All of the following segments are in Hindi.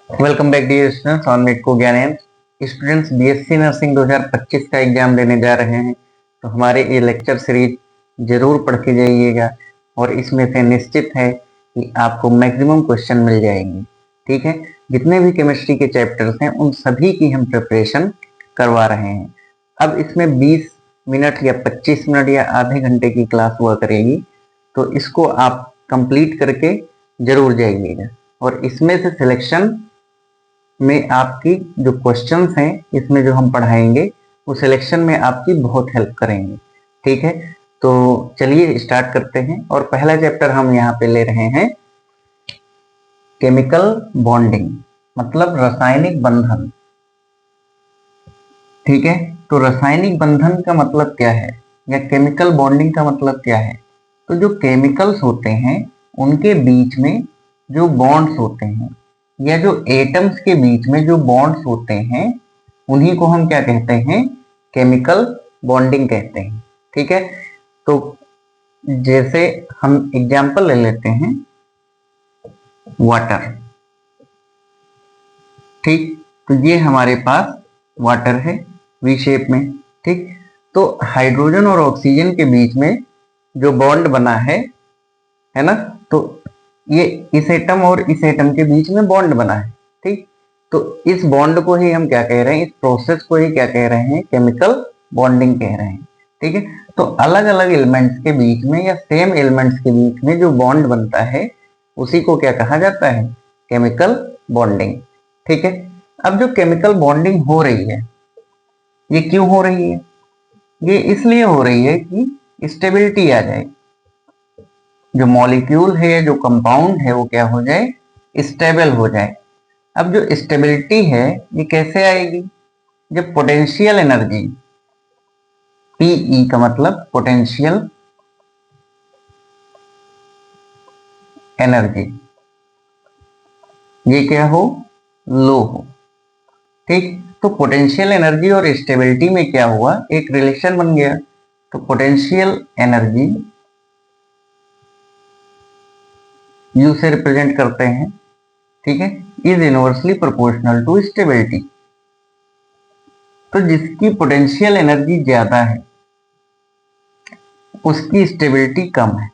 Welcome back dear students on Medco Gyan. Students BSc nursing 2025 का एग्जाम देने जा रहे हैं, तो हमारे ये लेक्चर सीरीज जरूर पढ़ के जाइएगा और इसमें से निश्चित है कि आपको मैक्सिमम क्वेश्चन मिल जाएंगे। ठीक है, जितने भी केमिस्ट्री के चैप्टर्स हैं उन सभी की हम प्रिपरेशन करवा रहे हैं। अब इसमें 20 मिनट या 25 मिनट या आधे घंटे की क्लास हुआ करेगी, तो इसको आप कंप्लीट करके जरूर जाइएगा और इसमें से सिलेक्शन में आपकी जो क्वेश्चंस हैं इसमें जो हम पढ़ाएंगे वो सिलेक्शन में आपकी बहुत हेल्प करेंगे। ठीक है, तो चलिए स्टार्ट करते हैं और पहला चैप्टर हम यहाँ पे ले रहे हैं केमिकल बॉन्डिंग, मतलब रासायनिक बंधन। ठीक है, तो रासायनिक बंधन का मतलब क्या है या केमिकल बॉन्डिंग का मतलब क्या है? तो जो केमिकल्स होते हैं उनके बीच में जो बॉन्ड्स होते हैं या जो एटम्स के बीच में जो बॉन्ड्स होते हैं उन्हीं को हम क्या कहते हैं? केमिकल बॉन्डिंग कहते हैं। ठीक है, तो जैसे हम एग्जांपल ले लेते हैं वाटर। ठीक, तो ये हमारे पास वाटर है वी शेप में। ठीक, तो हाइड्रोजन और ऑक्सीजन के बीच में जो बॉन्ड बना है ना, तो ये इस एटम और इस एटम के बीच में बॉन्ड बना है। ठीक, तो इस बॉन्ड को ही हम क्या कह रहे हैं, इस प्रोसेस को ही क्या कह रहे हैं? केमिकल बॉन्डिंग कह रहे हैं। ठीक है, तो अलग अलग एलिमेंट्स के बीच में या सेम एलिमेंट्स के बीच में जो बॉन्ड बनता है उसी को क्या कहा जाता है? Chemical bonding. ठीक है, अब जो केमिकल बॉन्डिंग हो रही है ये क्यों हो रही है? ये इसलिए हो रही है कि स्टेबिलिटी आ जाए, जो मॉलिक्यूल है जो कंपाउंड है वो क्या हो जाए? स्टेबल हो जाए। अब जो स्टेबिलिटी है ये कैसे आएगी? जब पोटेंशियल एनर्जी, पीई का मतलब पोटेंशियल एनर्जी, ये क्या हो? लो हो। ठीक, तो पोटेंशियल एनर्जी और स्टेबिलिटी में क्या हुआ? एक रिलेशन बन गया। तो पोटेंशियल एनर्जी यू से रिप्रेजेंट करते हैं। ठीक है, is inversely proportional to stability. तो जिसकी पोटेंशियल एनर्जी ज्यादा है उसकी स्टेबिलिटी कम है।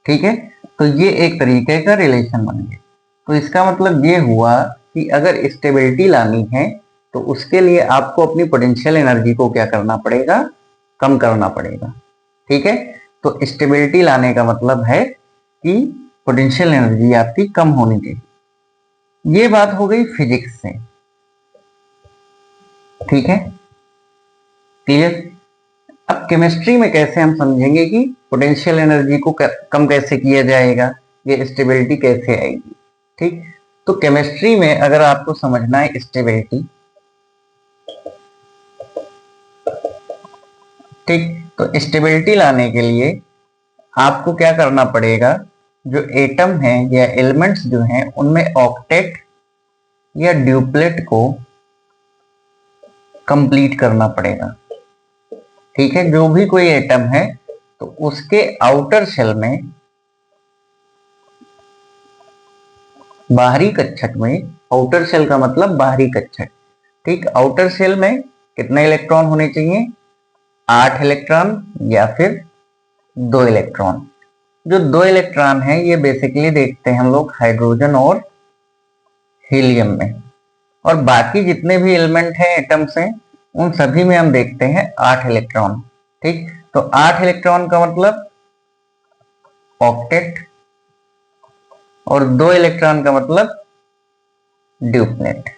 ठीक है, तो ये एक तरीके का रिलेशन बन गया। तो इसका मतलब ये हुआ कि अगर स्टेबिलिटी लानी है तो उसके लिए आपको अपनी पोटेंशियल एनर्जी को क्या करना पड़ेगा? कम करना पड़ेगा। ठीक है, तो स्टेबिलिटी लाने का मतलब है कि पोटेंशियल एनर्जी आपकी कम होनी चाहिए। ये बात हो गई फिजिक्स से। ठीक है, क्लियर? अब केमिस्ट्री में कैसे हम समझेंगे कि पोटेंशियल एनर्जी को कम कैसे किया जाएगा, ये स्टेबिलिटी कैसे आएगी। ठीक, तो केमिस्ट्री में अगर आपको समझना है स्टेबिलिटी, ठीक, तो स्टेबिलिटी लाने के लिए आपको क्या करना पड़ेगा? जो एटम है या एलिमेंट्स जो हैं उनमें ऑक्टेट या ड्यूप्लेट को कंप्लीट करना पड़ेगा। ठीक है, जो भी कोई एटम है तो उसके आउटर शेल में, बाहरी कक्षक में, आउटर शेल का मतलब बाहरी कक्षक। ठीक, आउटर शेल में कितने इलेक्ट्रॉन होने चाहिए? 8 इलेक्ट्रॉन या फिर 2 इलेक्ट्रॉन। जो 2 इलेक्ट्रॉन है ये बेसिकली देखते हैं हम लोग हाइड्रोजन और हीलियम में, और बाकी जितने भी एलिमेंट हैं, एटम्स हैं, उन सभी में हम देखते हैं 8 इलेक्ट्रॉन। ठीक, तो 8 इलेक्ट्रॉन का मतलब ऑक्टेट और 2 इलेक्ट्रॉन का मतलब ड्यूप्लेट।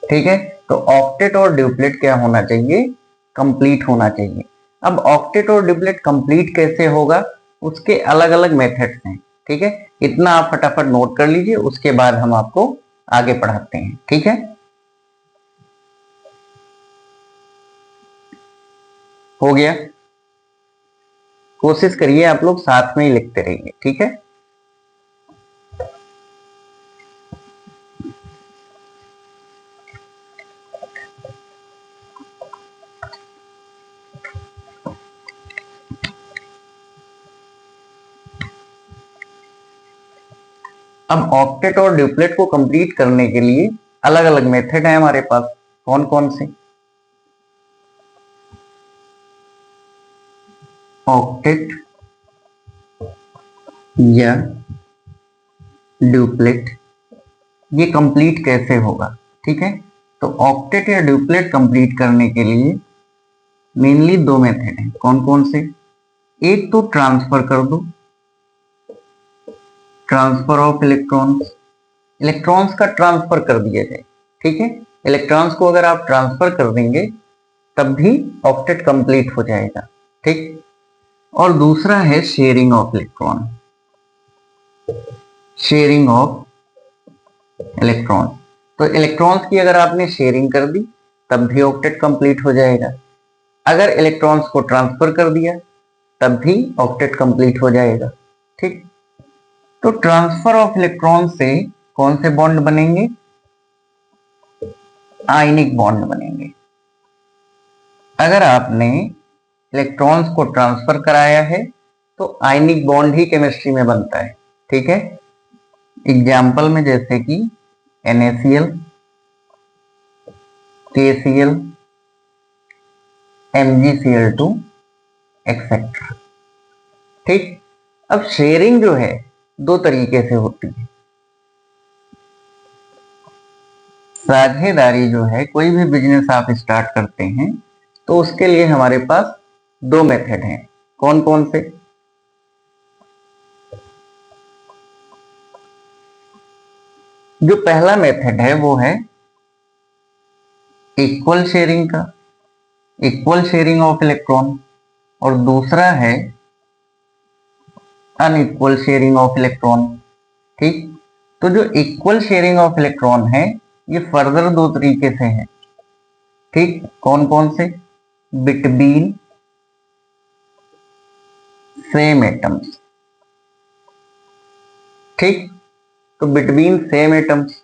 ठीक है, तो ऑक्टेट और ड्यूप्लेट क्या होना चाहिए? कंप्लीट होना चाहिए। अब ऑक्टेट और ड्यूप्लेट कंप्लीट कैसे होगा? उसके अलग अलग मेथड्स हैं। ठीक है, इतना आप फटाफट नोट कर लीजिए, उसके बाद हम आपको आगे पढ़ाते हैं। ठीक है, हो गया? कोशिश करिए आप लोग साथ में ही लिखते रहिए। ठीक है, अब ऑक्टेट और ड्यूप्लेट को कंप्लीट करने के लिए अलग अलग मेथड है हमारे पास। कौन कौन से? ऑक्टेट या ड्यूप्लेट, ये कंप्लीट कैसे होगा? ठीक है, तो ऑक्टेट या ड्यूप्लेट कंप्लीट करने के लिए मेनली दो मेथड हैं। कौन कौन से? एक तो ट्रांसफर कर दो, ट्रांसफर ऑफ इलेक्ट्रॉन्स, इलेक्ट्रॉन्स का ट्रांसफर कर दिया जाए। ठीक है, इलेक्ट्रॉन्स को अगर आप ट्रांसफर कर देंगे तब भी ऑक्टेट कंप्लीट हो जाएगा। ठीक, और दूसरा है sharing of electron, sharing of electron. तो इलेक्ट्रॉन्स की अगर आपने शेयरिंग कर दी तब भी ऑक्टेट कंप्लीट हो जाएगा, अगर इलेक्ट्रॉन्स को ट्रांसफर कर दिया तब भी ऑक्टेट कंप्लीट हो जाएगा। ठीक, तो ट्रांसफर ऑफ इलेक्ट्रॉन से कौन से बॉन्ड बनेंगे? आयनिक बॉन्ड बनेंगे। अगर आपने इलेक्ट्रॉन्स को ट्रांसफर कराया है तो आयनिक बॉन्ड ही केमिस्ट्री में बनता है। ठीक है, एग्जाम्पल में जैसे कि NaCl, KCl, MgCl2 एक्सेट्रा। ठीक, अब शेयरिंग जो है दो तरीके से होती है। साझेदारी जो है, कोई भी बिजनेस आप स्टार्ट करते हैं तो उसके लिए हमारे पास दो मेथड हैं। कौन कौन से? जो पहला मेथड है वो है इक्वल शेयरिंग का, इक्वल शेयरिंग ऑफ इलेक्ट्रॉन, और दूसरा है अनइक्वल शेयरिंग ऑफ इलेक्ट्रॉन। ठीक, तो जो इक्वल शेयरिंग ऑफ इलेक्ट्रॉन है ये फर्दर दो तरीके से है। ठीक, कौन कौन से? Between same atoms. ठीक, तो बिटवीन सेम एटम्स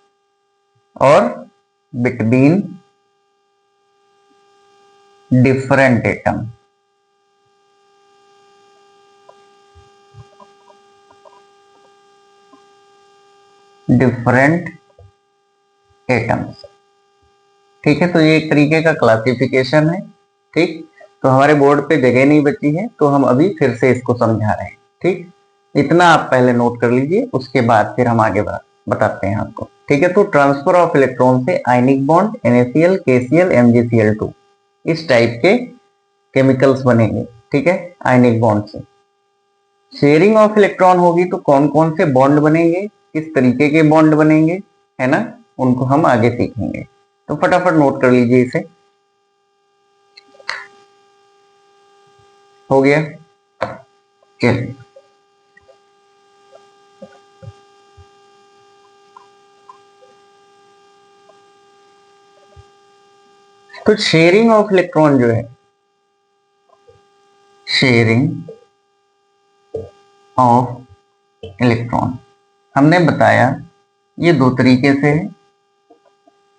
और between different atom. Different atoms. ठीक है, तो ये एक तरीके का क्लासिफिकेशन है। ठीक, तो हमारे बोर्ड पे जगह नहीं बची है तो हम अभी फिर से इसको समझा रहे हैं। ठीक, इतना आप पहले नोट कर लीजिए, उसके बाद फिर हम आगे बताते हैं आपको। ठीक है, तो ट्रांसफर ऑफ इलेक्ट्रॉन से ionic bond NaCl, KCl, MgCl2 इस टाइप के केमिकल्स बनेंगे। ठीक है, आयनिक बॉन्ड से शेयरिंग ऑफ इलेक्ट्रॉन होगी तो कौन कौन से बॉन्ड बनेंगे, किस तरीके के बॉन्ड बनेंगे, है ना, उनको हम आगे सीखेंगे। तो फटाफट नोट कर लीजिए इसे। हो गया? चलिए, तो शेयरिंग ऑफ इलेक्ट्रॉन जो है, शेयरिंग ऑफ इलेक्ट्रॉन हमने बताया ये दो तरीके से है।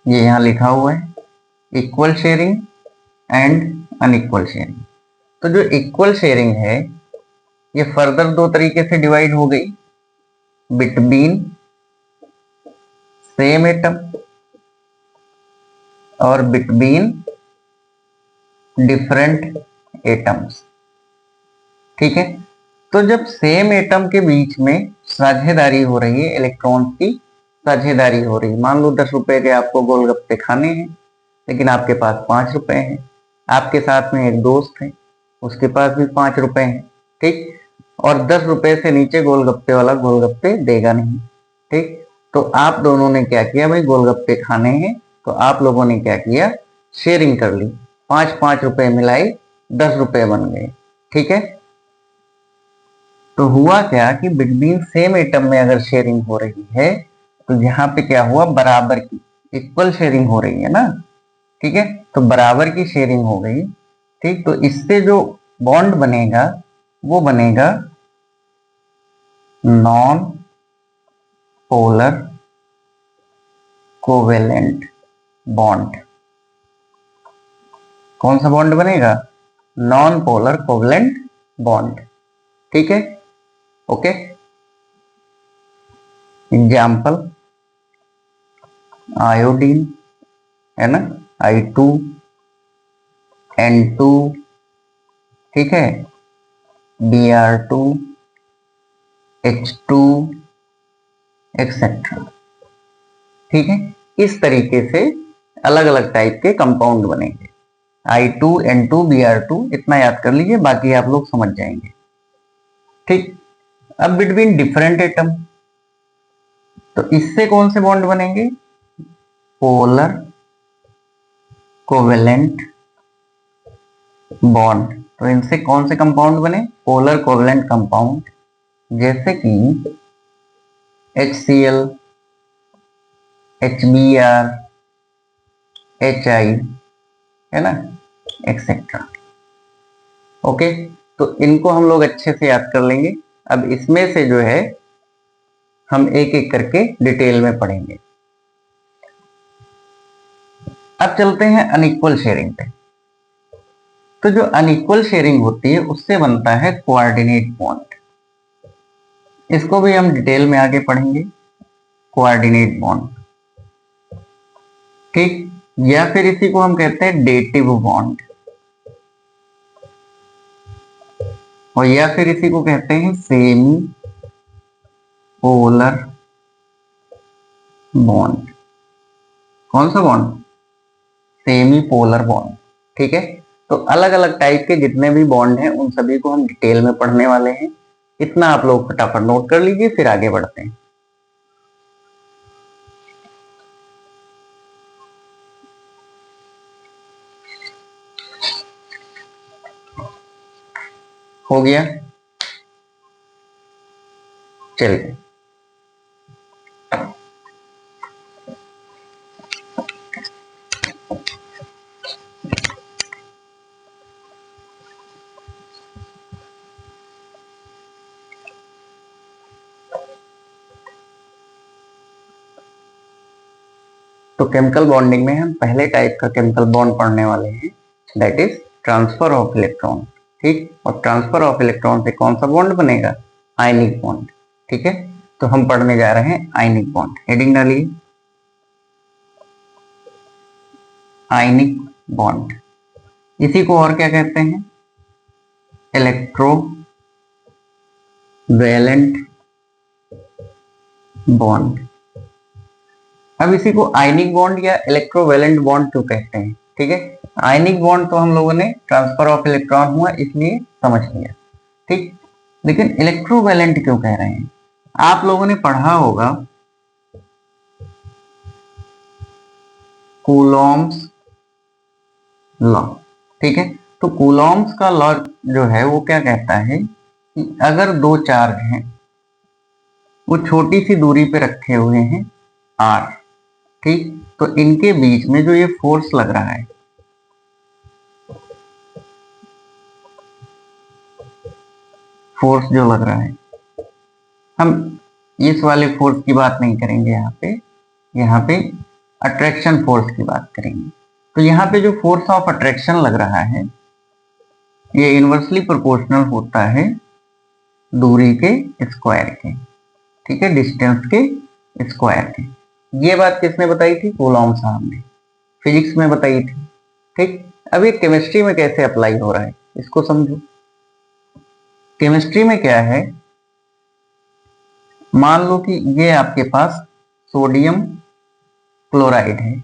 ये यहां लिखा हुआ है, equal sharing and unequal sharing. तो जो इक्वल शेयरिंग है ये फर्दर दो तरीके से डिवाइड हो गई, बिटवीन सेम एटम और बिटवीन डिफरेंट एटम्स। ठीक है, तो जब सेम एटम के बीच में साझेदारी हो रही है, इलेक्ट्रॉन्स की साझेदारी हो रही है, मान लो 10 रुपए के आपको गोलगप्पे खाने हैं लेकिन आपके पास 5 रुपए हैं, आपके साथ में एक दोस्त है उसके पास भी 5 रुपए हैं। ठीक, और 10 रुपए से नीचे गोलगप्पे वाला गोलगप्पे देगा नहीं। ठीक, तो आप दोनों ने क्या किया भाई, गोलगप्पे खाने हैं तो आप लोगों ने क्या किया, शेयरिंग कर ली, 5-5 रुपए मिलाई 10 रुपए बन गए। ठीक है, तो हुआ क्या कि बिटवीन सेम एटम में अगर शेयरिंग हो रही है तो यहाँ पे क्या हुआ, बराबर की इक्वल शेयरिंग हो रही है ना। ठीक है, तो बराबर की शेयरिंग हो गई। ठीक, तो इससे जो बॉन्ड बनेगा वो बनेगा नॉन पोलर कोवेलेंट बॉन्ड। कौन सा बॉन्ड बनेगा? Non polar covalent bond. ठीक है, ओके। एग्जाम्पल आयोडीन, है ना, I2N2, ठीक है, Br2, H2, एक्सेट्रा। ठीक है, इस तरीके से अलग अलग टाइप के कंपाउंड बनेंगे। I2N2Br2 इतना याद कर लीजिए, बाकी आप लोग समझ जाएंगे। ठीक, अब बिटवीन डिफरेंट एटम, तो इससे कौन से बॉन्ड बनेंगे? Polar covalent bond. तो इनसे कौन से कंपाउंड बने? पोलर कोवेलेंट कंपाउंड, जैसे कि HCl, HBr, HI, है ना, एक्सेट्रा। ओके, तो इनको हम लोग अच्छे से याद कर लेंगे। अब इसमें से जो है हम एक एक करके डिटेल में पढ़ेंगे। अब चलते हैं अनइक्वल शेयरिंग पे। तो जो अनइक्वल शेयरिंग होती है उससे बनता है कोऑर्डिनेट बॉन्ड। इसको भी हम डिटेल में आगे पढ़ेंगे, कोऑर्डिनेट बॉन्ड। ठीक, या फिर इसी को हम कहते हैं डेटिव बॉन्ड, और या फिर इसी को कहते हैं सेमी पोलर बॉन्ड। कौन सा बॉन्ड? Semi polar bond. ठीक है, तो अलग अलग टाइप के जितने भी बॉन्ड हैं उन सभी को हम डिटेल में पढ़ने वाले हैं। इतना आप लोग फटाफट नोट कर लीजिए, फिर आगे बढ़ते हैं। हो गया, चलिए। तो केमिकल बॉन्डिंग में हम पहले टाइप का केमिकल बॉन्ड पढ़ने वाले हैं, that is transfer of electron. ठीक, और ट्रांसफर ऑफ इलेक्ट्रॉन से कौन सा बॉन्ड बनेगा? Ionic bond. ठीक है, तो हम पढ़ने जा रहे हैं आयनिक बॉन्ड। हेडिंग डालिए, आयनिक बॉन्ड। इसी को और क्या कहते हैं? Electrovalent bond. अब इसी को आयनिक बॉन्ड या इलेक्ट्रोवैलेंट बॉन्ड क्यों कहते हैं? ठीक है, आयनिक बॉन्ड तो हम लोगों ने ट्रांसफर ऑफ इलेक्ट्रॉन हुआ इसलिए समझ लिया। ठीक, लेकिन इलेक्ट्रोवैलेंट क्यों कह रहे हैं? आप लोगों ने पढ़ा होगा कूलॉम्स लॉ। ठीक है, तो कूलॉम्स का लॉ जो है वो क्या कहता है कि अगर दो चार्ज हैं, वो छोटी सी दूरी पे रखे हुए हैं r, ठीक, तो इनके बीच में जो ये फोर्स लग रहा है, फोर्स जो लग रहा है, हम इस वाले फोर्स की बात नहीं करेंगे यहाँ पे अट्रैक्शन फोर्स की बात करेंगे। तो यहाँ पे जो फोर्स ऑफ अट्रैक्शन लग रहा है ये इनवर्सली प्रोपोर्शनल होता है दूरी के स्क्वायर के। ठीक है, डिस्टेंस के स्क्वायर के। ये बात किसने बताई थी? कूलॉम साहब ने, फिजिक्स में बताई थी। ठीक, अब ये केमिस्ट्री में कैसे अप्लाई हो रहा है इसको समझो। केमिस्ट्री में क्या है, मान लो कि ये आपके पास सोडियम क्लोराइड है।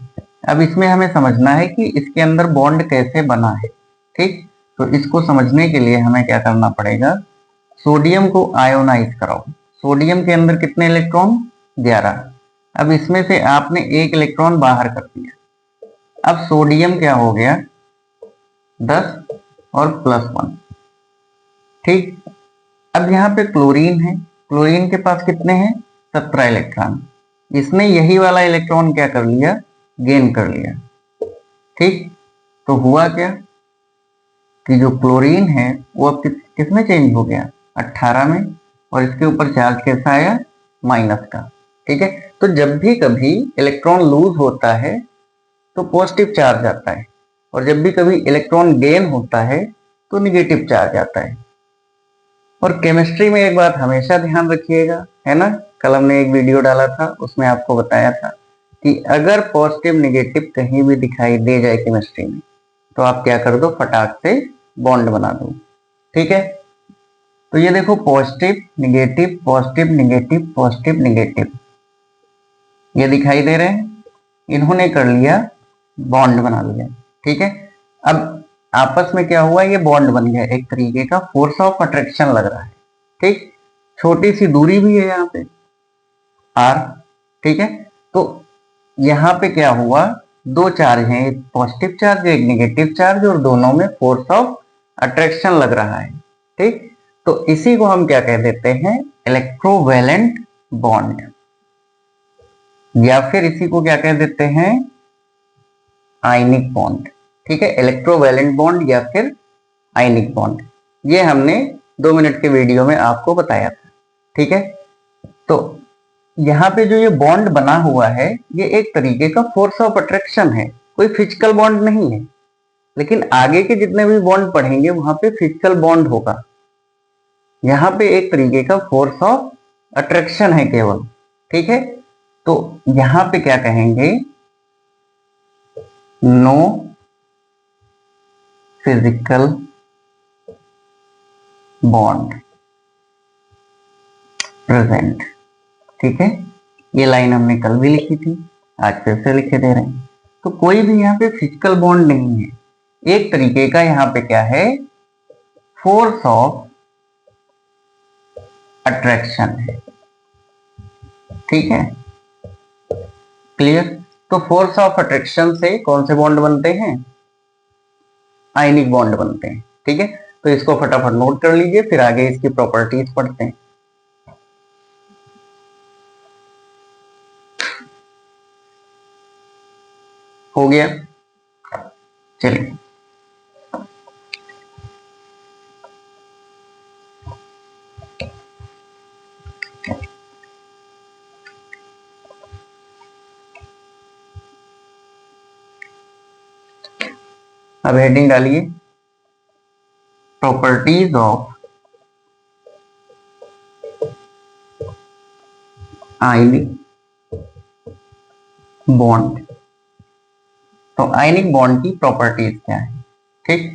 अब इसमें हमें समझना है कि इसके अंदर बॉन्ड कैसे बना है। ठीक, तो इसको समझने के लिए हमें क्या करना पड़ेगा? सोडियम को आयोनाइज कराओ। सोडियम के अंदर कितने इलेक्ट्रॉन? 11। अब इसमें से आपने एक इलेक्ट्रॉन बाहर कर दिया। अब सोडियम क्या हो गया? 10 और +1। ठीक, अब यहाँ पे क्लोरीन है। क्लोरीन के पास कितने हैं? 17 इलेक्ट्रॉन। इसने यही वाला इलेक्ट्रॉन क्या कर लिया? गेन कर लिया। ठीक, तो हुआ क्या कि जो क्लोरीन है वो अब किस में चेंज हो गया? 18 में। और इसके ऊपर चार्ज कैसा आया? माइनस का। ठीक है, तो जब भी कभी इलेक्ट्रॉन लूज होता है तो पॉजिटिव चार्ज आता है, और जब भी कभी इलेक्ट्रॉन गेन होता है तो निगेटिव चार्ज आता है। और केमिस्ट्री में एक बात हमेशा ध्यान रखिएगा, है ना, कल हमने एक वीडियो डाला था, उसमें आपको बताया था कि अगर पॉजिटिव निगेटिव कहीं भी दिखाई दे जाए केमिस्ट्री में, तो आप क्या कर दो, फटाक से बॉन्ड बना दो। ठीक है, तो ये देखो positive negative positive negative positive negative, ये दिखाई दे रहे हैं, इन्होंने कर लिया, बॉन्ड बना लिया। ठीक है, अब आपस में क्या हुआ, ये बॉन्ड बन गया, एक तरीके का फोर्स ऑफ अट्रैक्शन लग रहा है। ठीक, छोटी सी दूरी भी है यहाँ पे आर। ठीक है, तो यहाँ पे क्या हुआ, दो चार्ज हैं, एक पॉजिटिव चार्ज एक नेगेटिव चार्ज, और दोनों में फोर्स ऑफ अट्रैक्शन लग रहा है। ठीक, तो इसी को हम क्या कह देते हैं, इलेक्ट्रोवैलेंट बॉन्ड, या फिर इसी को क्या कह देते हैं, आयनिक बॉन्ड। ठीक है, इलेक्ट्रोवैलेंट बॉन्ड या फिर आयनिक बॉन्ड, ये हमने 2 मिनट के वीडियो में आपको बताया था। ठीक है, तो यहाँ पे जो ये बॉन्ड बना हुआ है, ये एक तरीके का फोर्स ऑफ अट्रैक्शन है, कोई फिजिकल बॉन्ड नहीं है, लेकिन आगे के जितने भी बॉन्ड पढ़ेंगे वहां पे फिजिकल बॉन्ड होगा। यहाँ पे एक तरीके का फोर्स ऑफ अट्रैक्शन है केवल। ठीक है, तो यहाँ पे क्या कहेंगे, नो फिजिकल बॉन्ड प्रेजेंट। ठीक है, ये लाइन हमने कल भी लिखी थी, आज फिर से लिखे दे रहे हैं। तो कोई भी यहाँ पे फिजिकल बॉन्ड नहीं है, एक तरीके का यहाँ पे क्या है, फोर्स ऑफ अट्रैक्शन है। ठीक है, क्लियर। तो फोर्स ऑफ अट्रैक्शन से कौन से बॉन्ड बनते हैं, आयनिक बॉन्ड बनते हैं। ठीक है, तो इसको फटाफट नोट कर लीजिए, फिर आगे इसकी प्रॉपर्टीज पढ़ते हैं। हो गया, चलिए अब हेडिंग डालिए, प्रॉपर्टीज ऑफ आयनिक बॉन्ड। तो आयनिक बॉन्ड की प्रॉपर्टीज क्या है। ठीक,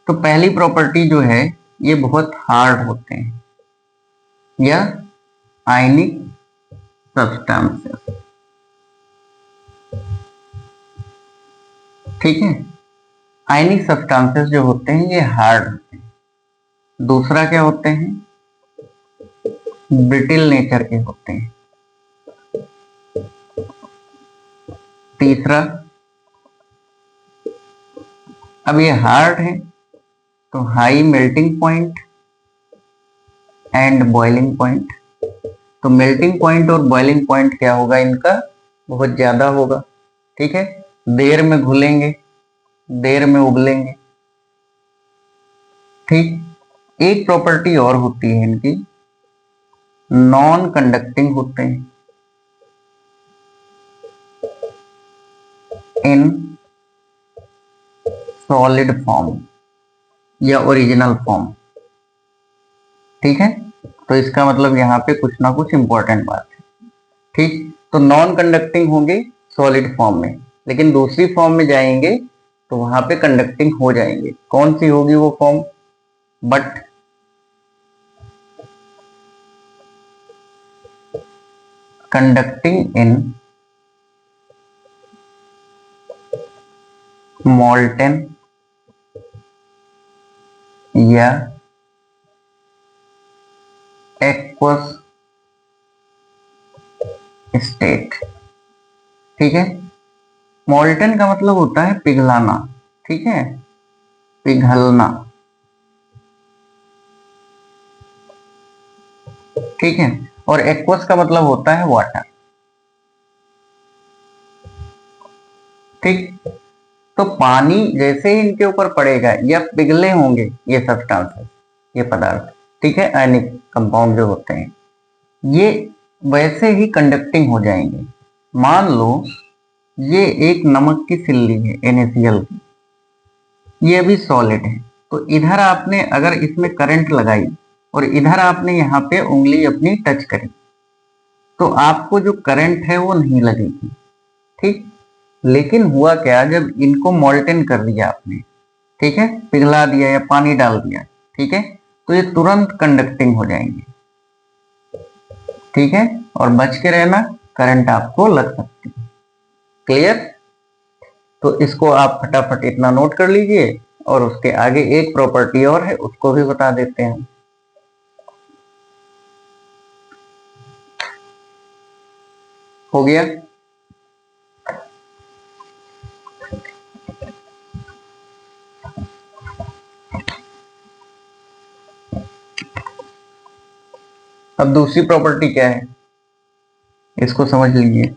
तो पहली प्रॉपर्टी जो है, ये बहुत हार्ड होते हैं, या आयनिक सब्सटेंसेस। ठीक है, आयनिक सब्सटेंसेस जो होते हैं ये हार्ड होते हैं। दूसरा क्या होते हैं, ब्रिटिल नेचर के होते हैं। तीसरा, अब ये हार्ड है तो high melting point and boiling point. तो मेल्टिंग पॉइंट और बॉइलिंग पॉइंट क्या होगा, इनका बहुत ज्यादा होगा। ठीक है, देर में घुलेंगे, देर में उबलेंगे। ठीक, एक प्रॉपर्टी और होती है इनकी, नॉन कंडक्टिंग होते हैं इन सॉलिड फॉर्म या ओरिजिनल फॉर्म। ठीक है, तो इसका मतलब यहाँ पे कुछ ना कुछ इंपॉर्टेंट बात है। ठीक, तो नॉन कंडक्टिंग होंगे सॉलिड फॉर्म में, लेकिन दूसरी फॉर्म में जाएंगे तो वहां पे कंडक्टिंग हो जाएंगे। कौन सी होगी वो form, but conducting in molten या एक्वस स्टेट। ठीक है, मोल्टेन का मतलब होता है पिघलाना। ठीक है, पिघलना। ठीक है, और एक्वस का मतलब होता है वाटर। ठीक, तो पानी जैसे ही इनके ऊपर पड़ेगा या पिघले होंगे ये सब्सटेंसेस, ये पदार्थ, ठीक है, आयनिक कंपाउंड जो होते हैं, ये वैसे ही कंडक्टिंग हो जाएंगे। मान लो ये एक नमक की सिल्ली है NaCl की, ये अभी सॉलिड है, तो इधर आपने अगर इसमें करंट लगाई और इधर आपने यहाँ पे उंगली अपनी टच करी, तो आपको जो करंट है वो नहीं लगेगी, ठीक। लेकिन हुआ क्या, जब इनको मोल्टेन कर दिया आपने, ठीक है, पिघला दिया या पानी डाल दिया, ठीक है, तो ये तुरंत कंडक्टिंग हो जाएंगे, ठीक है। और बच के रहना, करंट आपको लग सकती है। क्लियर? तो इसको आप फटाफट इतना नोट कर लीजिए, और उसके आगे एक प्रॉपर्टी और है, उसको भी बता देते हैं। हो गया? अब दूसरी प्रॉपर्टी क्या है, इसको समझ लीजिए।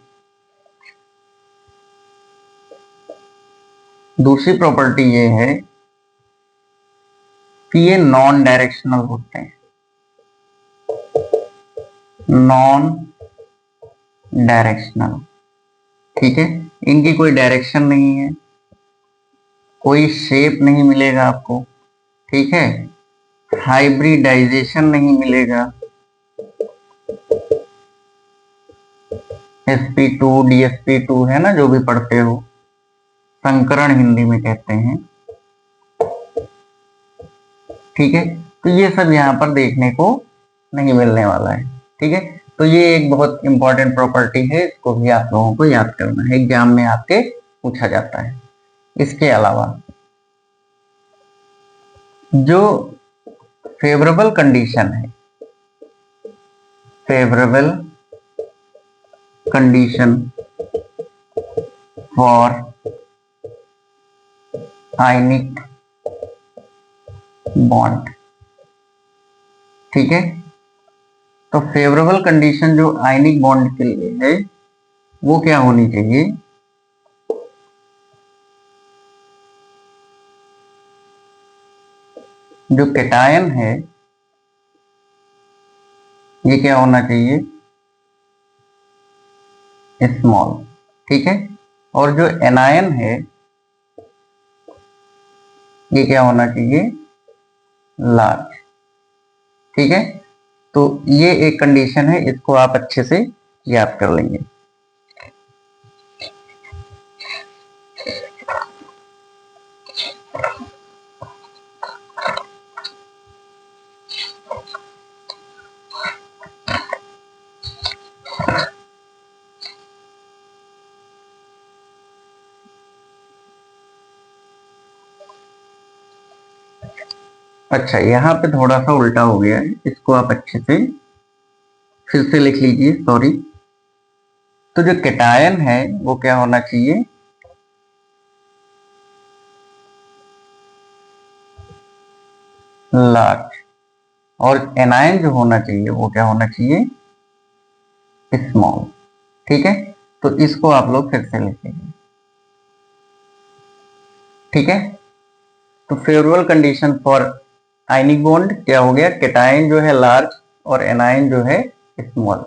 दूसरी प्रॉपर्टी ये है कि ये नॉन डायरेक्शनल होते हैं, नॉन डायरेक्शनल, ठीक है। इनकी कोई डायरेक्शन नहीं है, कोई शेप नहीं मिलेगा आपको, ठीक है, हाइब्रिडाइजेशन नहीं मिलेगा, sp2 dsp2 है ना, जो भी पढ़ते हो, संकरण हिंदी में कहते हैं, ठीक है। तो ये सब यहाँ पर देखने को नहीं मिलने वाला है, ठीक है। तो ये एक बहुत इंपॉर्टेंट प्रॉपर्टी है, इसको भी आप लोगों को याद करना है, एग्जाम में आपके पूछा जाता है। इसके अलावा जो फेवरेबल कंडीशन है, favourable condition for ionic bond, ठीक है। तो फेवरेबल कंडीशन जो आयनिक बॉन्ड के लिए है वो क्या होनी चाहिए, जो कैटायन है ये क्या होना चाहिए, स्मॉल, ठीक है। और जो एनायन है ये क्या होना चाहिए, लार्ज, ठीक है। तो ये एक कंडीशन है, इसको आप अच्छे से याद कर लेंगे। अच्छा, यहाँ पे थोड़ा सा उल्टा हो गया है, इसको आप अच्छे से फिर से लिख लीजिए, सॉरी। तो जो कैटायन है वो क्या होना चाहिए, लार्ज, और एनायन जो होना चाहिए वो क्या होना चाहिए, स्मॉल, ठीक है। तो इसको आप लोग फिर से लिखेंगे, ठीक है। तो favourable condition for ionic bond क्या हो गया, कैटायन जो है लार्ज और एनायन जो है स्मॉल,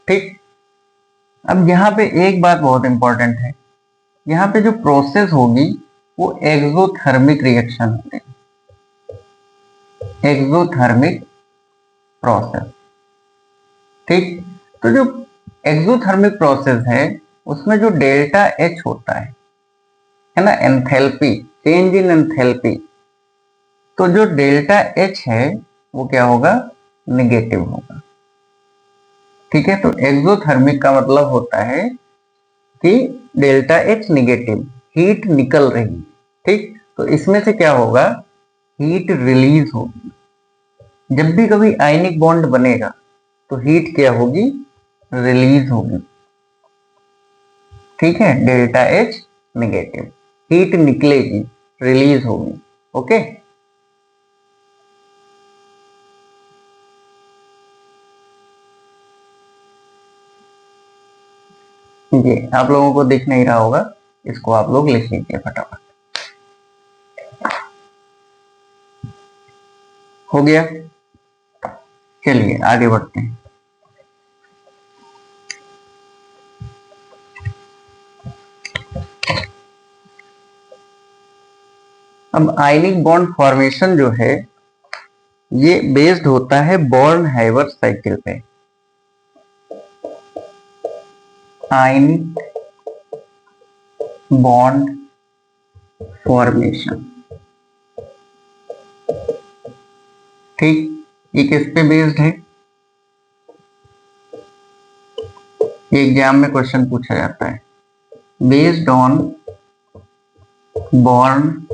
ठीक। अब यहाँ पे एक बात बहुत इंपॉर्टेंट है, यहाँ पे जो प्रोसेस होगी वो एक्सोथर्मिक रिएक्शन होगी, एक्सोथर्मिक प्रोसेस, ठीक। तो जो एक्सोथर्मिक प्रोसेस है उसमें जो डेल्टा एच होता है ना, एंथैल्पी, चेंज इन एंथैल्पी, तो जो डेल्टा एच है वो क्या होगा, निगेटिव होगा, ठीक है। तो एक्सोथर्मिक का मतलब होता है कि डेल्टा एच निगेटिव, हीट निकल रही है, ठीक। तो इसमें से क्या होगा, हीट रिलीज होगी। जब भी कभी आयनिक बॉन्ड बनेगा तो हीट क्या होगी, रिलीज होगी, ठीक है। डेल्टा एच निगेटिव, हीट निकलेगी, रिलीज होगी, ओके। ये आप लोगों को दिख नहीं रहा होगा, इसको आप लोग लिख लीजिए फटाफट। हो गया? चलिए आगे बढ़ते हैं। अब आयनिक बॉन्ड फॉर्मेशन जो है ये बेस्ड होता है बॉर्न हाइवर साइकिल पे, आयनिक बॉन्ड फॉर्मेशन। ठीक, ये किस पे बेस्ड है? एग्जाम में क्वेश्चन पूछा जाता है, based on born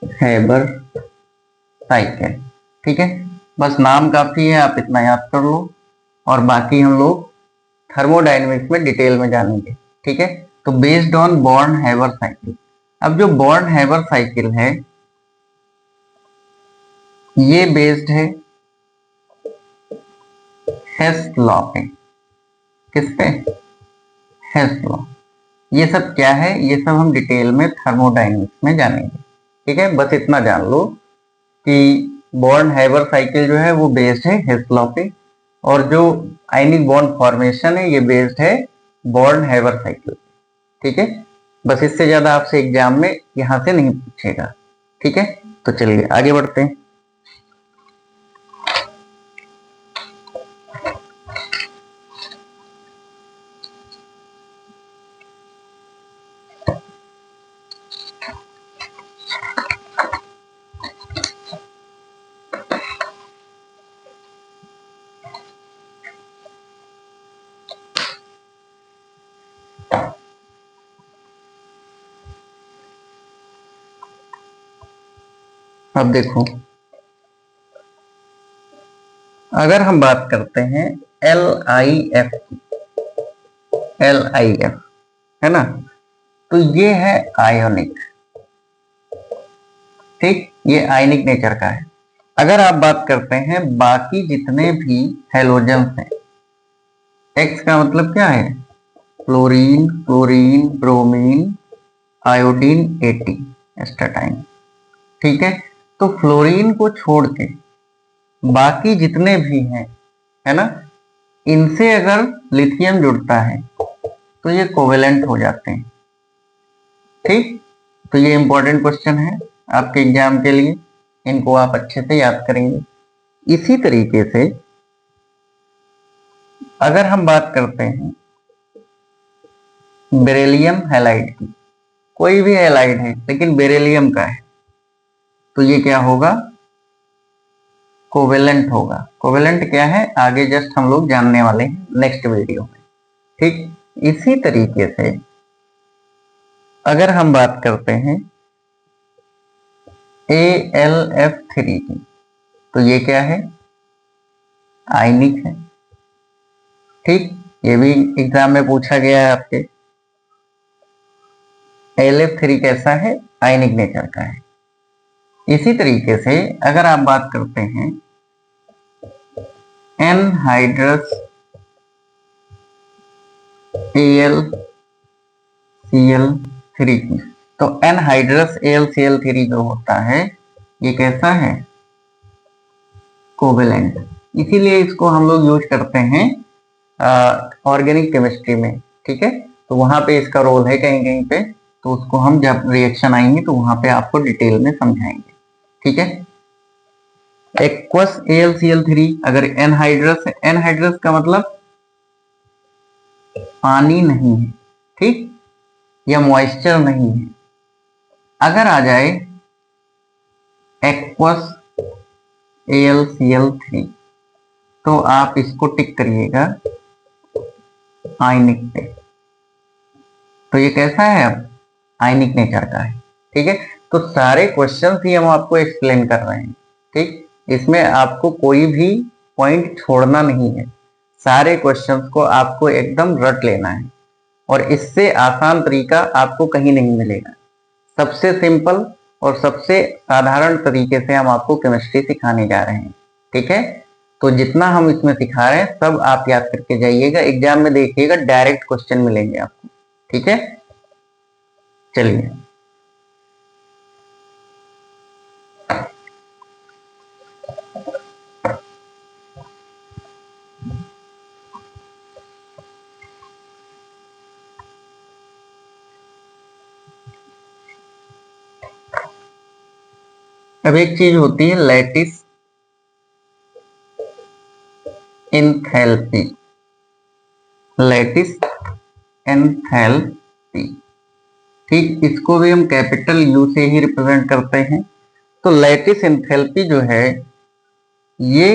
Haber cycle. ठीक है, बस नाम काफी है, आप इतना याद कर लो और बाकी हम लोग थर्मोडायनेमिक्स में डिटेल में जानेंगे। ठीक है, तो based on born Haber cycle. अब जो बॉर्न हैबर साइकिल है ये बेस्ड है हेस लॉ पे। किस पे? हेस लॉ। ये सब क्या है, ये सब हम डिटेल में थर्मोडायनेमिक्स में जानेंगे। ठीक है, बस इतना जान लो कि बॉर्न हैबर साइकिल जो है वो बेस्ड है हेस लॉ पे, और जो आयनिक बॉन्ड फॉर्मेशन है ये बेस्ड है बॉर्न हैबर साइकिल। ठीक है, बस इससे ज्यादा आपसे एग्जाम में यहां से नहीं पूछेगा। ठीक है, तो चलिए आगे बढ़ते हैं। अब देखो, अगर हम बात करते हैं एल आई एफ की, एल आई एफ है ना, तो ये है आयोनिक। ठीक, ये आयनिक नेचर का है। अगर आप बात करते हैं बाकी जितने भी हेलोजेंस हैं, एक्स का मतलब क्या है? Fluorine, chlorine, bromine, iodine, eighty, एस्टाटाइन। ठीक है, तो फ्लोरीन को छोड़ के बाकी जितने भी हैं, है ना, इनसे अगर लिथियम जुड़ता है तो ये कोवेलेंट हो जाते हैं। ठीक, तो ये इंपॉर्टेंट क्वेश्चन है आपके एग्जाम के लिए, इनको आप अच्छे से याद करेंगे। इसी तरीके से अगर हम बात करते हैं बेरिलियम हैलाइड की, कोई भी हैलाइड है लेकिन बेरिलियम का है, तो ये क्या होगा? कोवेलेंट होगा। कोवेलेंट क्या है आगे जस्ट हम लोग जानने वाले हैं नेक्स्ट वीडियो में। ठीक, इसी तरीके से अगर हम बात करते हैं AlF3 की, तो ये क्या है? आयनिक है। ठीक, ये भी एग्जाम में पूछा गया है आपके। AlF3 कैसा है? आयनिक नेचर का है। इसी तरीके से अगर आप बात करते हैं एनहाइड्रस AlCl3 की, तो एनहाइड्रस AlCl3 जो होता है ये कैसा है? कोवेलेंट। इसीलिए इसको हम लोग यूज करते हैं ऑर्गेनिक केमिस्ट्री में। ठीक है, तो वहां पे इसका रोल है कहीं कहीं पे, तो उसको हम जब रिएक्शन आएंगे तो वहां पे आपको डिटेल में समझाएंगे। ठीक है, एक्वस AlCl3 अगर एनहाइड्रस है, एनहाइड्रस का मतलब पानी नहीं है, ठीक, या मॉइस्चर नहीं है। अगर आ जाए एक्वस AlCl3 तो आप इसको टिक करिएगा आयनिक पे। तो ये कैसा है? अब आयनिक नेचर का है। ठीक है, तो सारे क्वेश्चंस ही हम आपको एक्सप्लेन कर रहे हैं। ठीक, इसमें आपको कोई भी पॉइंट छोड़ना नहीं है, सारे क्वेश्चंस को आपको एकदम रट लेना है, और इससे आसान तरीका आपको कहीं नहीं मिलेगा। सबसे सिंपल और सबसे साधारण तरीके से हम आपको केमिस्ट्री सिखाने जा रहे हैं। ठीक है, तो जितना हम इसमें सिखा रहे हैं सब आप याद करके जाइएगा, एग्जाम में देखिएगा डायरेक्ट क्वेश्चन मिलेंगे आपको। ठीक है, चलिए अब एक चीज होती है लैटिस एंथैल्पी, लैटिस एंथैल्पी, ठीक, इसको भी हम कैपिटल यू से ही रिप्रेजेंट करते हैं। तो लैटिस एंथैल्पी जो है ये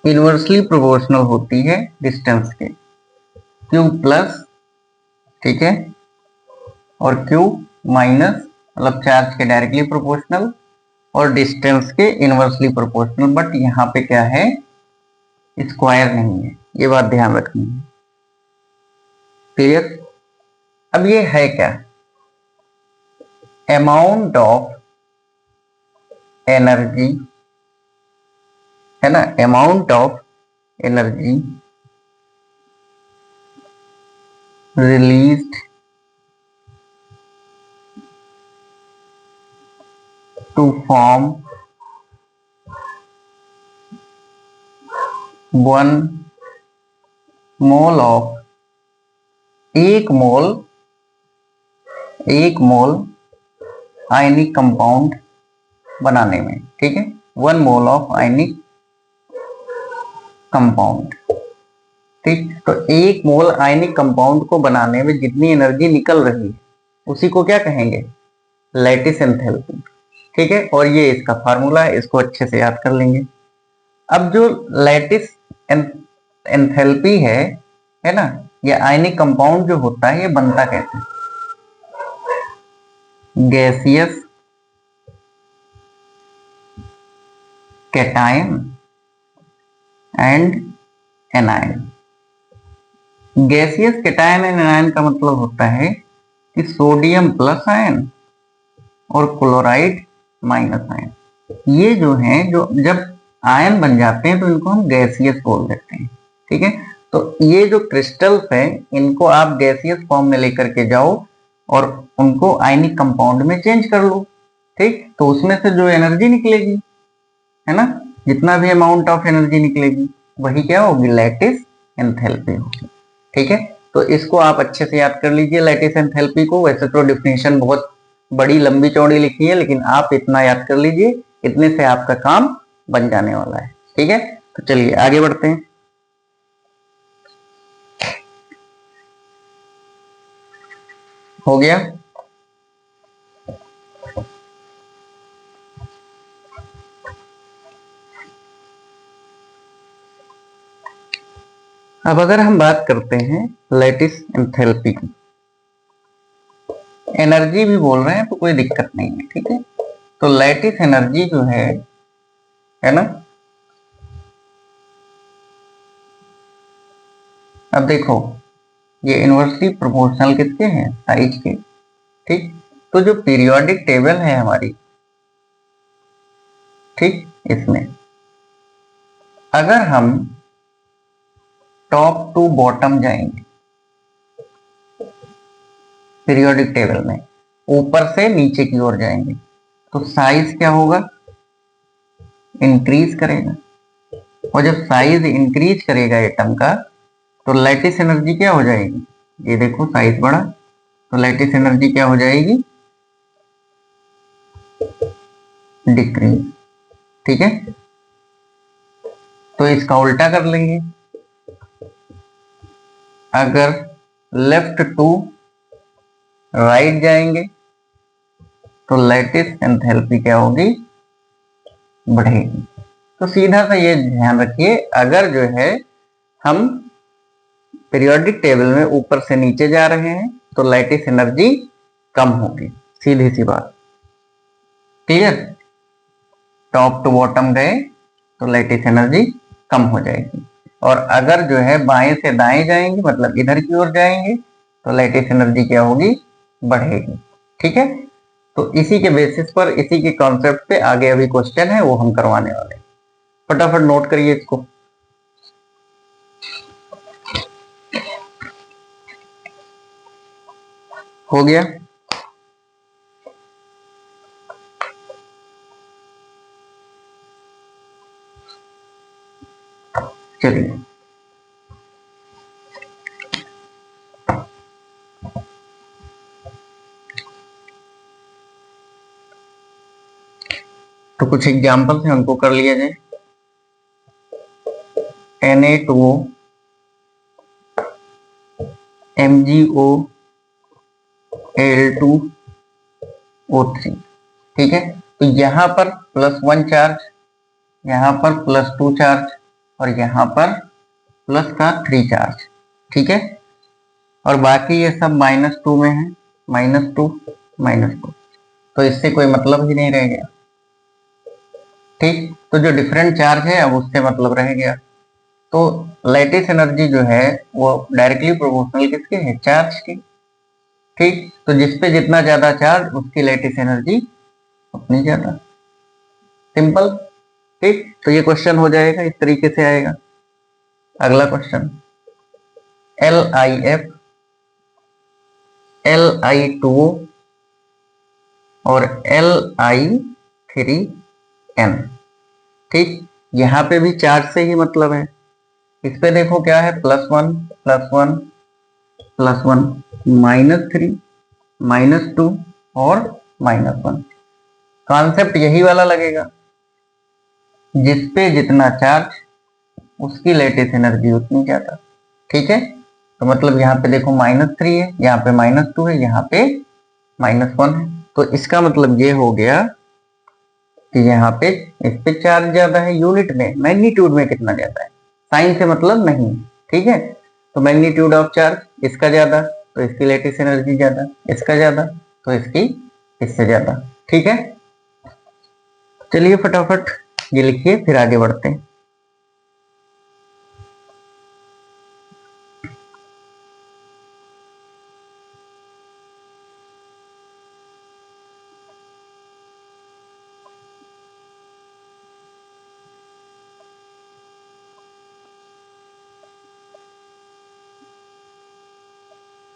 इनवर्सली प्रोपोर्शनल होती है डिस्टेंस के, क्यू प्लस, ठीक है, और क्यू माइनस, मतलब चार्ज के डायरेक्टली प्रोपोर्शनल और डिस्टेंस के इनवर्सली प्रोपोर्शनल। बट यहाँ पे क्या है, स्क्वायर नहीं है, ये बात ध्यान रखनी है। क्लियर? अब ये है क्या, अमाउंट ऑफ एनर्जी, है ना, amount of energy released to form 1 mole of, एक मोल आयनिक कंपाउंड बनाने में, ठीक है, 1 मोल ऑफ आयनिक कंपाउंड, ठीक। तो एक मोल आयनिक कंपाउंड को बनाने में जितनी एनर्जी निकल रही है उसी को क्या कहेंगे, लैटिस एंथैल्पी, ठीक है। और ये इसका फार्मूला है, इसको अच्छे से याद कर लेंगे। अब जो लैटिस एंथैल्पी है ना, ये आयनिक कंपाउंड जो होता है ये बनता कैसे, gaseous cation and anion. Gaseous cation and anion का मतलब होता है कि सोडियम प्लस आयन और क्लोराइड माइनस आयन, ये जो हैं, जो जब आयन बन जाते हैं तो इनको हम गैसियस बोल देते हैं, ठीक है। तो ये जो क्रिस्टल्स हैं इनको आप गैसियस फॉर्म में लेकर के जाओ और उनको आयनिक कंपाउंड में चेंज कर लो, ठीक। तो उसमें से जो एनर्जी निकलेगी, है ना, जितना भी अमाउंट ऑफ एनर्जी निकलेगी वही क्या होगी, लैटिस एंथैल्पी होगी, ठीक है। तो इसको आप अच्छे से याद कर लीजिए लैटिस एंथैल्पी को। वैसे तो डिफिनेशन बहुत बड़ी लंबी चौड़ी लिखी है, लेकिन आप इतना याद कर लीजिए, इतने से आपका काम बन जाने वाला है, ठीक है। तो चलिए आगे बढ़ते हैं। हो गया? अब अगर हम बात करते हैं लैटिस एंथैल्पी की, एनर्जी भी बोल रहे हैं तो कोई दिक्कत नहीं है, ठीक है। तो लैटिस एनर्जी जो है ना, अब देखो ये इनवर्सली प्रोपोर्शनल किसके हैं, साइज के, ठीक। तो जो पीरियोडिक टेबल है हमारी, ठीक, इसमें अगर हम टॉप टू बॉटम जाएंगे पीरियोडिक टेबल में, ऊपर से नीचे की ओर जाएंगे, तो साइज क्या होगा, इंक्रीज करेगा। और जब साइज इंक्रीज करेगा एटम का तो लैटिस एनर्जी क्या हो जाएगी, ये देखो साइज बढ़ा तो लैटिस एनर्जी क्या हो जाएगी, डिक्रीज, ठीक है। तो इसका उल्टा कर लेंगे, अगर लेफ्ट टू राइट जाएंगे तो लैटिस एंथैल्पी क्या होगी, बढ़ेगी। तो सीधा सा ये ध्यान रखिए, अगर जो है हम पीरियोडिक टेबल में ऊपर से नीचे जा रहे हैं तो लैटिस एनर्जी कम होगी, सीधी सी बात, क्लियर। टॉप टू बॉटम गए तो लैटिस एनर्जी कम हो जाएगी, और अगर जो है बाएं से दाएं जाएंगे, मतलब इधर की ओर जाएंगे, तो लैटिस एनर्जी क्या होगी, बढ़ेगी, ठीक है। तो इसी के बेसिस पर, इसी के कॉन्सेप्ट पे आगे अभी क्वेश्चन है वो हम करवाने वाले हैं। फटाफट नोट करिए इसको। हो गया? चलिए तो कुछ एग्जाम्पल है उनको कर लिया जाए। Na2O, MgO, Al2O3, ठीक है। तो यहां पर +1 चार्ज, यहां पर +2 चार्ज और यहां पर +3 चार्ज, ठीक है। और बाकी ये सब -2 में है, -2 -2, तो इससे कोई मतलब ही नहीं रह गया, ठीक। तो जो डिफरेंट चार्ज है अब उससे मतलब रह गया। तो लैटिस एनर्जी जो है वो डायरेक्टली प्रोपोर्शनल किसके है, चार्ज की, ठीक। तो जिसपे जितना ज्यादा चार्ज उसकी लैटिस एनर्जी उतनी ज्यादा, सिंपल, ठीक। तो ये क्वेश्चन हो जाएगा, इस तरीके से आएगा। अगला क्वेश्चन, LiF, Li2O और Li3N, ठीक। यहां पे भी चार्ज से ही मतलब है। इस पे देखो क्या है, +1 +1 +1, -3 -2 और -1। कॉन्सेप्ट यही वाला लगेगा, जिसपे जितना चार्ज उसकी लेटेस्ट एनर्जी उतनी ज्यादा, ठीक है। तो मतलब यहाँ पे देखो -3 है, यहाँ पे -2 है, यहाँ पे -1 है। तो इसका मतलब ये हो गया कि यहाँ पे इस पे चार्ज ज्यादा है, यूनिट में मैग्नीट्यूड में कितना ज्यादा है, साइन से मतलब नहीं, ठीक है। तो मैग्नीट्यूड ऑफ चार्ज इसका ज्यादा तो इसकी लेटेस्ट एनर्जी ज्यादा, इसका ज्यादा तो इसकी इससे ज्यादा, ठीक है। चलिए फटाफट ये लिखिए, फिर आगे बढ़ते हैं।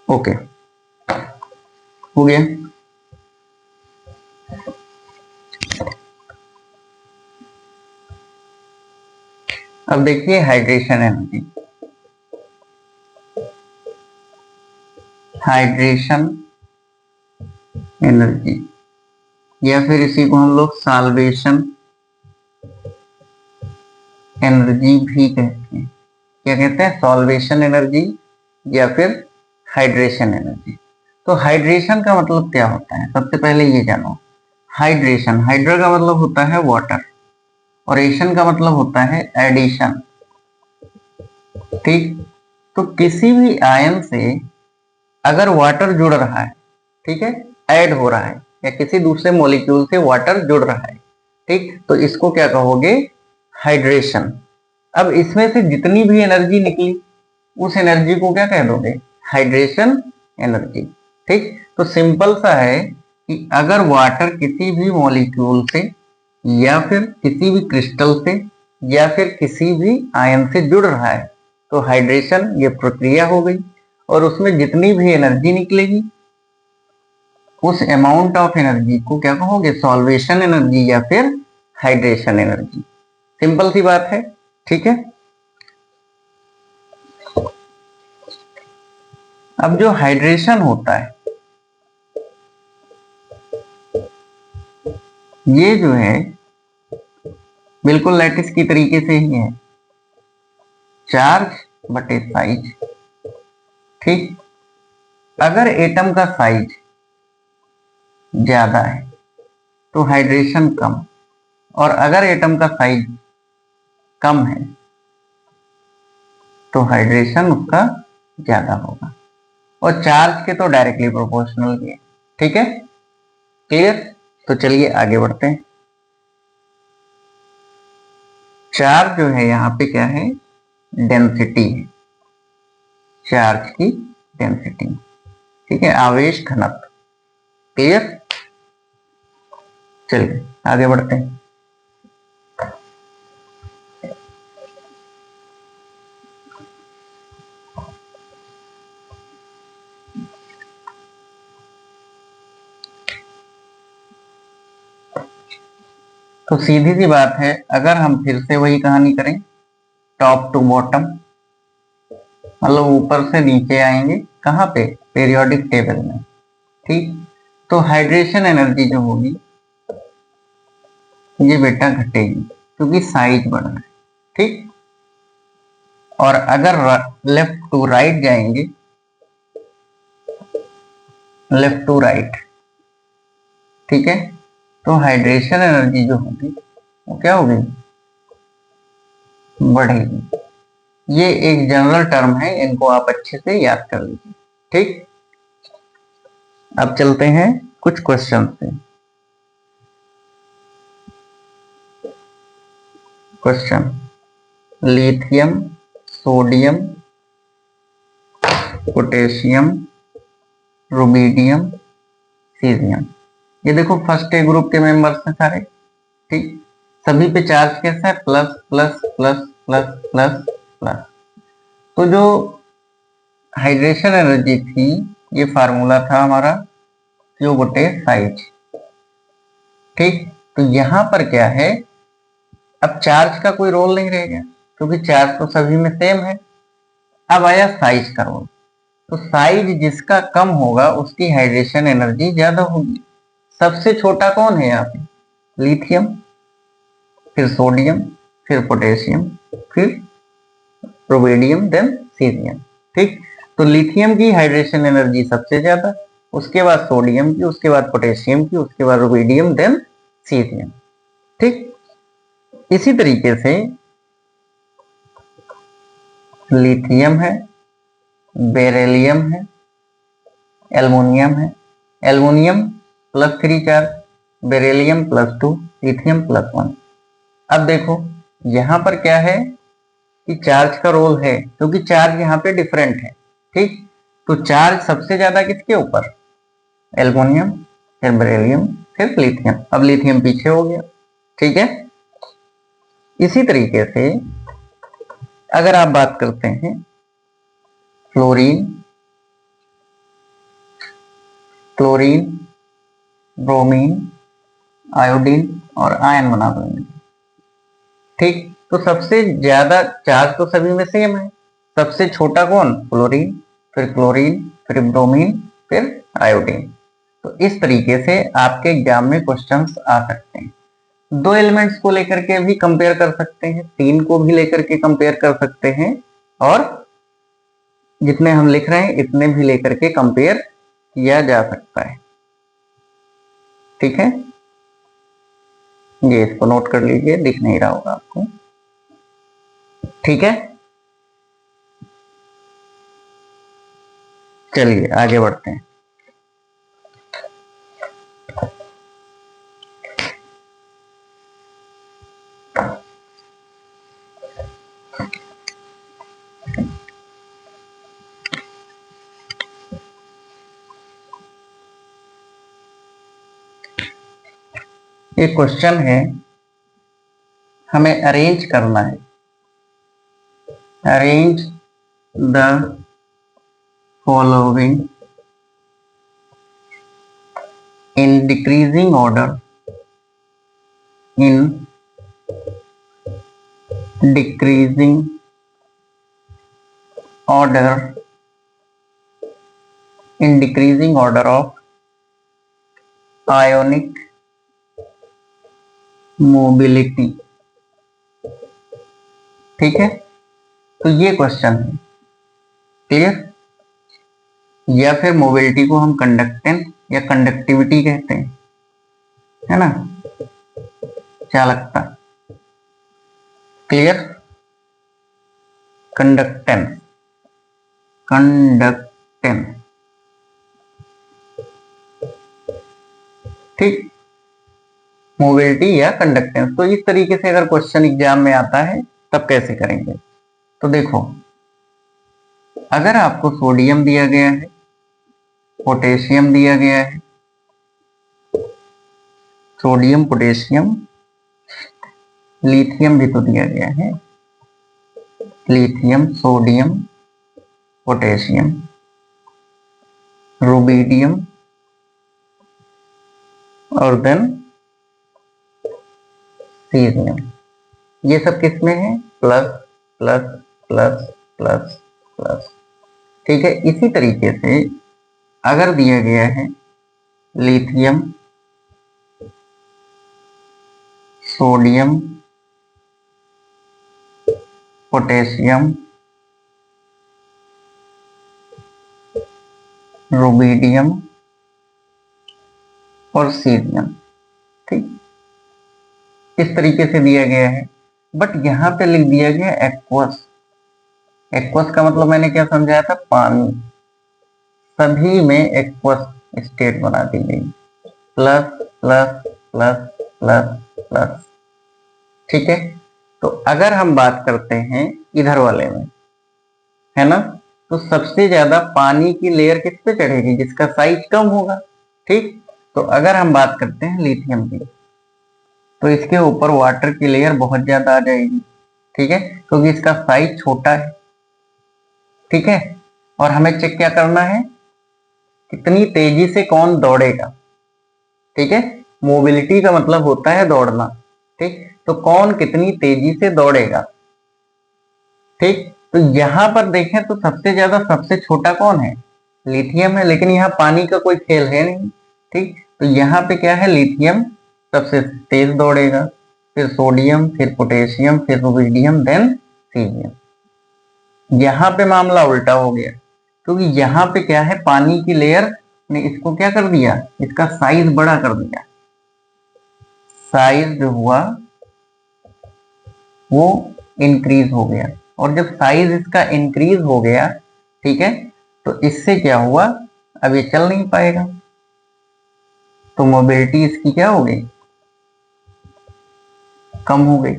ओके, हो गया। अब देखिए हाइड्रेशन एनर्जी, हाइड्रेशन एनर्जी या फिर इसी को हम लोग साल्वेशन एनर्जी भी कहते हैं। क्या कहते हैं, सॉल्वेशन एनर्जी या फिर हाइड्रेशन एनर्जी। तो हाइड्रेशन का मतलब क्या होता है, सबसे पहले ये जानो। हाइड्रेशन, हाइड्रा का मतलब होता है वाटर और एशन का मतलब होता है एडिशन, ठीक। तो किसी भी आयन से अगर वाटर जुड़ रहा है, ठीक है, ऐड हो रहा है या किसी दूसरे मॉलिक्यूल से वाटर जुड़ रहा है, ठीक, तो इसको क्या कहोगे, हाइड्रेशन। अब इसमें से जितनी भी एनर्जी निकली उस एनर्जी को क्या कह दोगे, हाइड्रेशन एनर्जी, ठीक। तो सिंपल सा है कि अगर वाटर किसी भी मॉलिक्यूल से या फिर किसी भी क्रिस्टल से या फिर किसी भी आयन से जुड़ रहा है तो हाइड्रेशन ये प्रक्रिया हो गई, और उसमें जितनी भी एनर्जी निकलेगी उस अमाउंट ऑफ एनर्जी को क्या कहोगे, सॉल्वेशन एनर्जी या फिर हाइड्रेशन एनर्जी। सिंपल सी बात है, ठीक है। अब जो हाइड्रेशन होता है ये जो है बिल्कुल लैटिस की तरीके से ही है, चार्ज बटे साइज, ठीक। अगर एटम का साइज ज्यादा है तो हाइड्रेशन कम, और अगर एटम का साइज कम है तो हाइड्रेशन उसका ज्यादा होगा, और चार्ज के तो डायरेक्टली प्रोपोर्शनल ही है, ठीक है, क्लियर। तो चलिए आगे बढ़ते हैं। चार्ज जो है यहाँ पे क्या है, डेंसिटी है, चार्ज की डेंसिटी, ठीक है, आवेश घनत्व, क्लियर। चलिए आगे बढ़ते हैं। तो सीधी सी बात है, अगर हम फिर से वही कहानी करें, टॉप टू बॉटम, मतलब ऊपर से नीचे आएंगे, कहाँ पे, पीरियोडिक टेबल में, ठीक। तो हाइड्रेशन एनर्जी जो होगी ये बेटा घटेगी क्योंकि साइज बढ़ रहा है, ठीक। और अगर लेफ्ट टू राइट जाएंगे, लेफ्ट टू राइट, ठीक है, तो हाइड्रेशन एनर्जी जो होगी वो क्या होगी, बढ़ेगी। ये एक जनरल टर्म है, इनको आप अच्छे से याद कर लीजिए, ठीक। अब चलते हैं कुछ क्वेश्चन पे। Question, lithium, sodium, potassium, rubidium, caesium, ये देखो फर्स्ट ए ग्रुप के मेंबर्स हैं सारे, ठीक। सभी पे चार्ज कैसा है, plus plus plus plus plus plus. तो जो हाइड्रेशन एनर्जी थी, ये फार्मूला था हमारा क्यू बटे साइज, ठीक। तो यहां पर क्या है, अब चार्ज का कोई रोल नहीं रहेगा क्योंकि चार्ज तो सभी में सेम है। अब आया साइज का रोल, तो साइज जिसका कम होगा उसकी हाइड्रेशन एनर्जी ज्यादा होगी। सबसे छोटा कौन है यहाँ पे, लिथियम, फिर सोडियम, फिर पोटेशियम, फिर रुबिडियम, देन सीजियम, ठीक। तो लिथियम की हाइड्रेशन एनर्जी सबसे ज्यादा, उसके बाद सोडियम की, उसके बाद पोटेशियम की, उसके बाद रुबिडियम, देन सीजियम, ठीक। इसी तरीके से लिथियम है, बेरिलियम है, एल्युमिनियम है। Aluminium +3 charge, beryllium +2, lithium +1। अब देखो यहां पर क्या है कि चार्ज का रोल है क्योंकि चार्ज यहाँ पे डिफरेंट है, ठीक। तो चार्ज सबसे ज्यादा किसके ऊपर, एल्युमिनियम, फिर बेरिलियम, फिर लिथियम। अब लिथियम पीछे हो गया, ठीक है। इसी तरीके से अगर आप बात करते हैं फ्लोरीन, क्लोरीन, ब्रोमीन, आयोडीन और आयन बना देंगे, ठीक। तो सबसे ज्यादा चार्ज तो सभी में सेम है, सबसे छोटा कौन, फ्लोरीन, फिर क्लोरीन, फिर ब्रोमीन, फिर आयोडीन। तो इस तरीके से आपके एग्जाम में क्वेश्चंस आ सकते हैं। दो एलिमेंट्स को लेकर के भी कंपेयर कर सकते हैं, तीन को भी लेकर के कंपेयर कर सकते हैं, और जितने हम लिख रहे हैं इतने भी लेकर के कंपेयर किया जा सकता है, ठीक है। ये इसको नोट कर लीजिए, दिख नहीं रहा होगा आपको, ठीक है। चलिए आगे बढ़ते हैं। एक क्वेश्चन है, हमें अरेंज करना है, arrange the following in decreasing order, in decreasing order, in decreasing order of ionic mobility, ठीक है। तो ये क्वेश्चन है, क्लियर। या फिर मोबिलिटी को हम कंडक्टेंस या कंडक्टिविटी कहते हैं, है ना, चालकता, क्लियर। कंडक्टेंस, कंडक्टेंस, ठीक, मोबिलिटी या कंडक्टेंस। तो इस तरीके से अगर क्वेश्चन एग्जाम में आता है तब कैसे करेंगे, तो देखो अगर आपको सोडियम दिया गया है, पोटेशियम दिया गया है, सोडियम, पोटेशियम, लिथियम भी तो दिया गया है, लिथियम, सोडियम, पोटेशियम, रुबिडियम, और देन सीजियम, ये सब किसमें है, plus plus plus plus plus, ठीक है। इसी तरीके से अगर दिया गया है लिथियम, सोडियम, पोटेशियम, रुबिडियम और सीरियम। ठीक, इस तरीके से दिया गया है। बट यहां पे लिख दिया गया एक्वस। एक्वस का मतलब मैंने क्या समझाया था, पानी। सभी में एक्वस स्टेट बना दी गई, plus plus plus plus plus. ठीक है, तो अगर हम बात करते हैं इधर वाले में, है ना, तो सबसे ज्यादा पानी की लेयर किस पे चढ़ेगी, जिसका साइज कम होगा। ठीक, तो अगर हम बात करते हैं लिथियम की, तो इसके ऊपर वाटर की लेयर बहुत ज्यादा आ जाएगी। ठीक है, क्योंकि इसका साइज छोटा है। ठीक है, और हमें चेक क्या करना है, कितनी तेजी से कौन दौड़ेगा। ठीक है, मोबिलिटी का मतलब होता है दौड़ना। ठीक, तो कौन कितनी तेजी से दौड़ेगा। ठीक, तो यहां पर देखें तो सबसे ज्यादा सबसे छोटा कौन है, लिथियम है, लेकिन यहाँ पानी का कोई खेल है नहीं। ठीक, तो यहाँ पे क्या है, लिथियम सबसे तेज दौड़ेगा, फिर सोडियम, फिर पोटेशियम, फिर रुबिडियम, देन सीरियम। यहाँ पे मामला उल्टा हो गया, क्योंकि यहाँ पे क्या है, पानी की लेयर ने इसको क्या कर दिया, इसका साइज बड़ा कर दिया। साइज जो हुआ वो इंक्रीज हो गया, और जब साइज इसका इंक्रीज हो गया, ठीक है, तो इससे क्या हुआ, अब ये चल नहीं पाएगा, तो मोबिलिटी इसकी क्या हो गई, कम हो गई।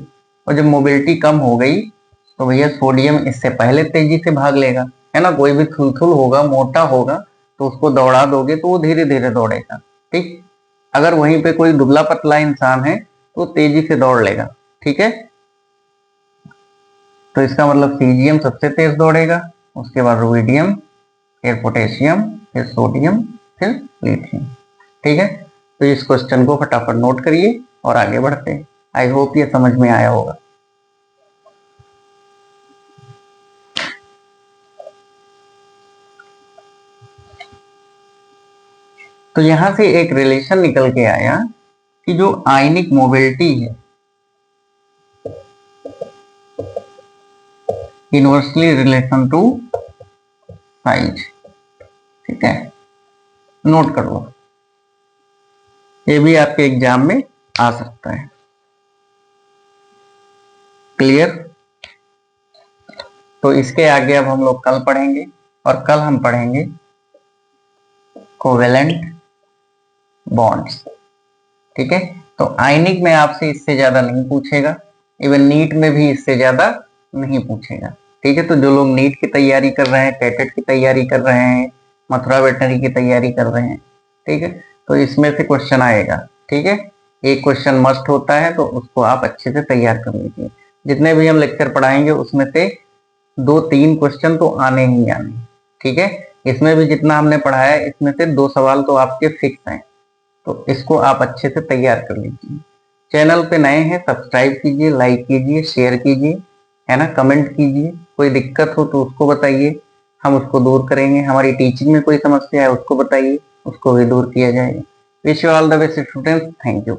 और जब मोबिलिटी कम हो गई तो भैया सोडियम इससे पहले तेजी से भाग लेगा, है ना। कोई भी थुलथुल होगा, मोटा होगा, तो उसको दौड़ा दोगे तो वो धीरे धीरे दौड़ेगा। ठीक, अगर वहीं पे कोई दुबला पतला इंसान है तो तेजी से दौड़ लेगा। ठीक है, तो इसका मतलब सीजियम सबसे तेज दौड़ेगा, उसके बाद रुबिडियम, फिर पोटेशियम, फिर सोडियम, फिर लिथियम। ठीक है, तो इस क्वेश्चन को फटाफट नोट करिए और आगे बढ़ते हैं। आई होप ये समझ में आया होगा। तो यहां से एक रिलेशन निकल के आया कि जो आयनिक मोबिलिटी है इनवर्सली रिलेशन टू साइज। ठीक है, नोट कर लो, ये भी आपके एग्जाम में आ सकता है। क्लियर, तो इसके आगे अब हम लोग कल पढ़ेंगे, और कल हम पढ़ेंगे कोवेलेंट बॉन्ड्स। ठीक है, तो आयनिक में आपसे इससे ज्यादा नहीं पूछेगा, इवन नीट में भी इससे ज्यादा नहीं पूछेगा। ठीक है, तो जो लोग नीट की तैयारी कर रहे हैं, टेटेट की तैयारी कर रहे हैं, मथुरा वेटनरी की तैयारी कर रहे हैं, ठीक है, तो इसमें से क्वेश्चन आएगा। ठीक है, एक क्वेश्चन मस्ट होता है, तो उसको आप अच्छे से तैयार कर लीजिए। जितने भी हम लेक्चर पढ़ाएंगे उसमें से 2-3 क्वेश्चन तो आने ही आने। ठीक है, इसमें भी जितना हमने पढ़ाया है, इसमें से 2 सवाल तो आपके फिक्स हैं, तो इसको आप अच्छे से तैयार कर लीजिए। चैनल पे नए हैं, सब्सक्राइब कीजिए, लाइक कीजिए, शेयर कीजिए, है ना, कमेंट कीजिए। कोई दिक्कत हो तो उसको बताइए, हम उसको दूर करेंगे। हमारी टीचिंग में कोई समस्या है उसको बताइए, उसको भी दूर किया जाएगा। Wish you all the best students, thank you.